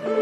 Hi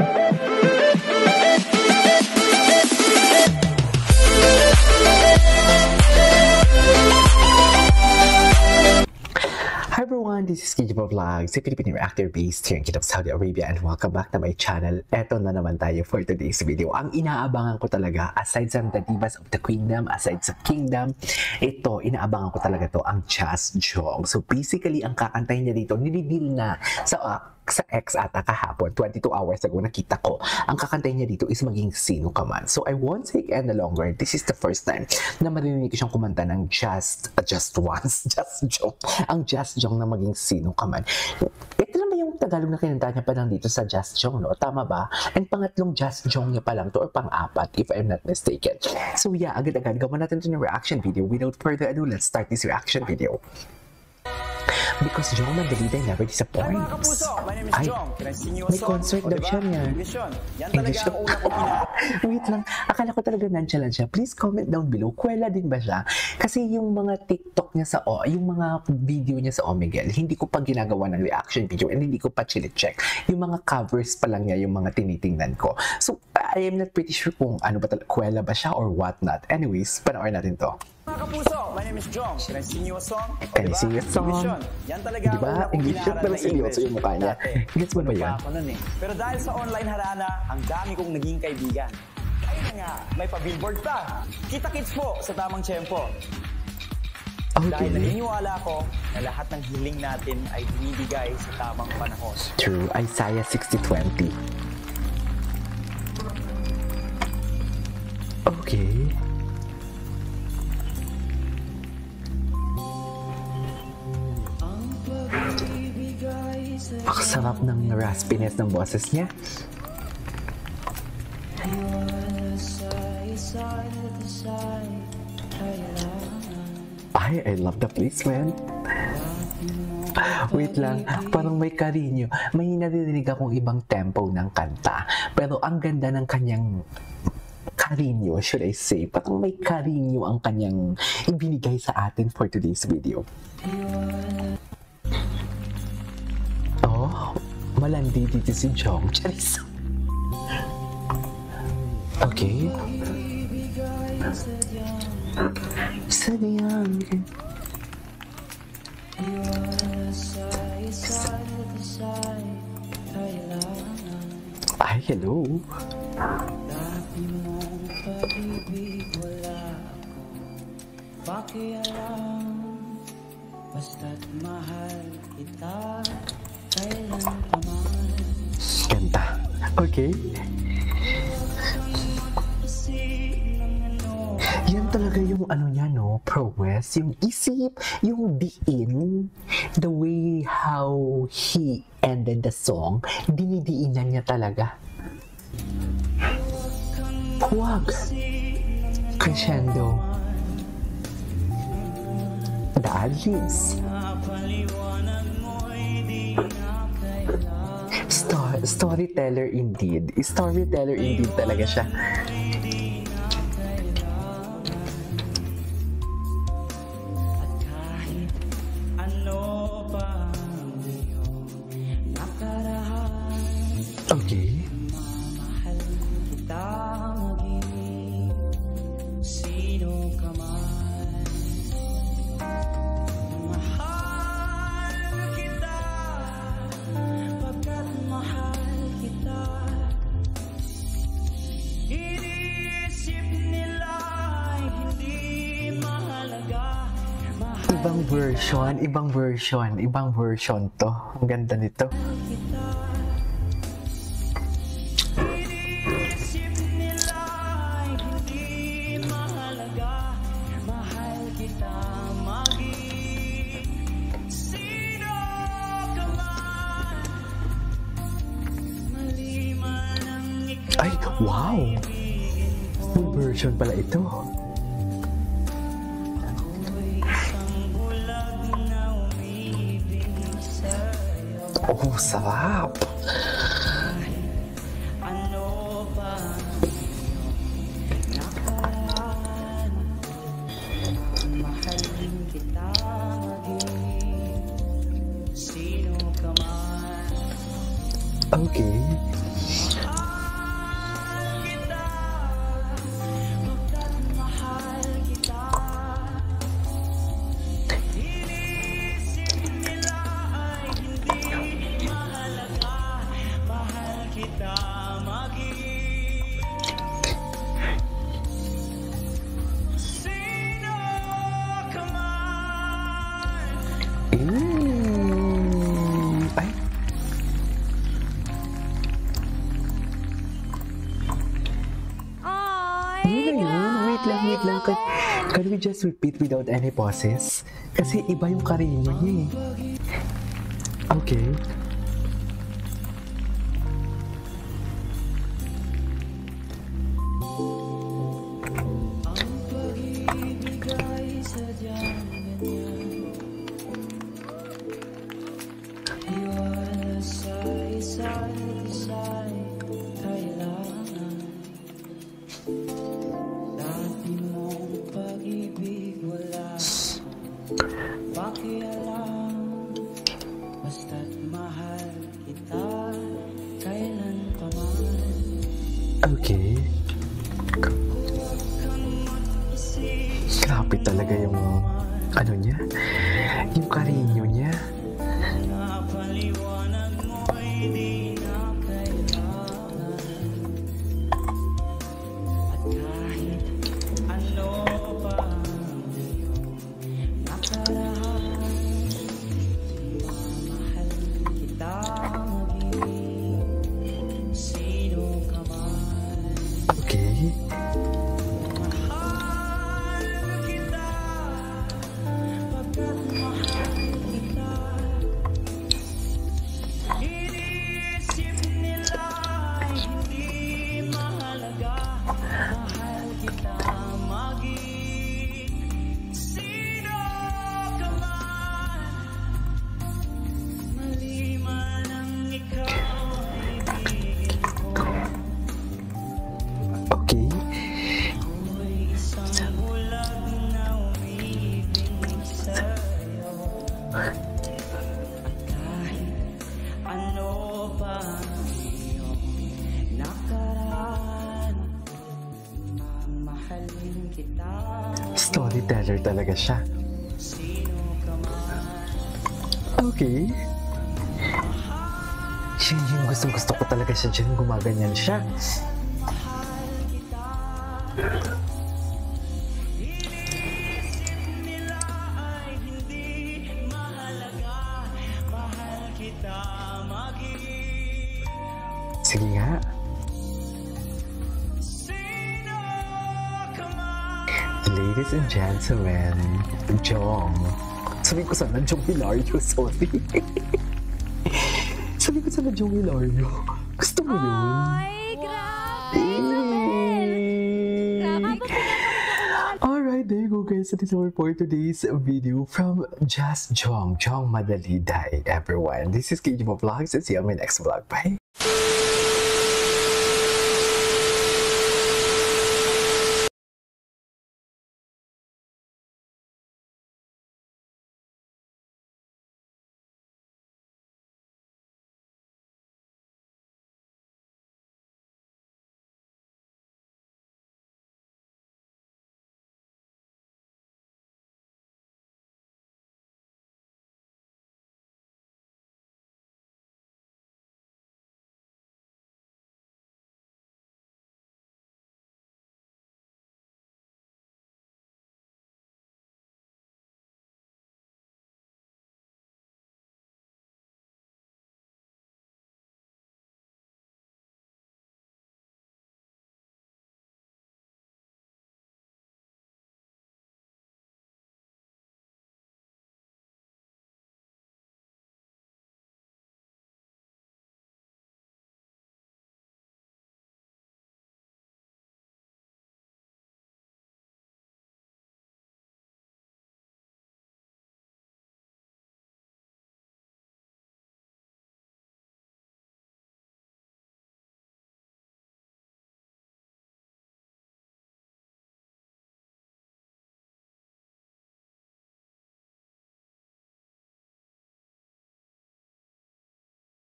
everyone, this is Kijabo Vlogs, a Filipino actor based here in Kingdom, Saudi Arabia, and welcome back to my channel. Eto na naman tayo for today's video. Ang inaabangan ko talaga, aside sa The Divas of the Kingdom, aside sa Kingdom, ito, inaabangan ko talaga to, ang Just Jong. So basically, ang kakantahin niya dito, nireveal na sa X ata kahapon, 22 hours ago, nakita ko, ang kakantahin niya dito is maging sino ka man. So I won't take any longer. This is the first time na marinig ko siyang kumanta ng Just Jong. Ang Just Jong na maging sino ka man. Ito naman yung Tagalog na kinanta niya pa lang dito sa Just Jong, no? Tama ba? And pangatlong Just Jong niya pa lang to, or pang-apat, if I'm not mistaken. So yeah, agad-agad, gawa natin ito ng reaction video. Without further ado, let's start this reaction video. Because Jong Mandalita never disappoints. Mga kapuso, my name is Jong. Can I sing you a may song? concert daw siya niya. English yun. Yan talaga ang una kong Wait lang, akala ko talaga nonchalant siya. Please comment down below, kwela din ba siya? Kasi yung mga TikTok niya yung mga video niya sa Omegle, hindi ko pa ginagawa ng reaction video and hindi ko pa chine-check. Yung mga covers pa lang niya, yung mga tinitingnan ko. So, I am not pretty sure kung ano ba talaga, kwela ba siya or what not. Anyways, panoorin natin to. Mga kapuso, my name is Jong. Can I sing you a song? Can I sing you a song? Yan talaga ang diba? una kong English yun, pero seryoso yung mukha niya. Gets mo ba yan? Pero dahil sa online harana, ang dami kong naging kaibigan. Ayun na nga, may pa-billboard pa. Kita-kits po sa tamang tiyempo. Okay. Dahil naniniwala ko na lahat ng hiling natin ay binibigay sa tamang panahon. True. Isaiah 60:20. Okay. Ang sarap ng raspiness ng boses niya. I love the placement. Wait lang, parang may karinyo. May naririnig akong ibang tempo ng kanta. Pero ang ganda ng kanyang karinyo, should I say. Parang may karinyo ang kanyang ibinigay sa atin for today's video. Oh, malandi dito si Jong. Charis. Okay. Sadyang. Ay, hello. Basta't mahal kita, kailan pa man. Ganda. Okay. Yan talaga yung ano niya, no? Prowess. Yung isip, yung diin. The way how he ended the song, dinidiinan niya talaga. Huwag. Crescendo. The ad-libs. Storyteller indeed. Storyteller indeed talaga siya. Okay. Ibang version to. Ang ganda nito. Ay, wow! Full version pala ito. Oh, sarap! Okay. wait lang. Can we just repeat without any pauses? Kasi iba yung karinyo niya eh. Okay. Pakialam, basta't mahal kita kailan pa man. Okay. Grabe talaga yung ano niya, yung karinyo niya. Napaliwanag mo'y di na kailangan. At kahit ano pa ang iyong nakaraan, mamahal kita maging sino ka man. Okay. Inisip nila ay hindi mahalaga. Mahal kita maging sino ka man. Maliman ang ikaw ay ibigin ko. Okay. Ako'y isang bulag na umibig sa'yo. Ano pa ang iyong nakaraan? Mamahalin kita. Storyteller talaga siya. Sino ka man? Okay. Siya yung gusto ko talaga siya dyan. Gumaganyan siya. Inisip nila ay hindi mahalaga. Mahal kita maging Sige nga. sino ka man. Ladies and gentlemen, Jong. Sabi ko sana Jong Hilario, sorry. Sabi ko sana Jong Hilario. Gusto mo yun? Ay, grabe! Grabe ba Alright, there you go guys. That is all for today's video from Just Jong. Jong Madaliday, everyone. This is KJ Vlogs and see you on my next vlog. Bye!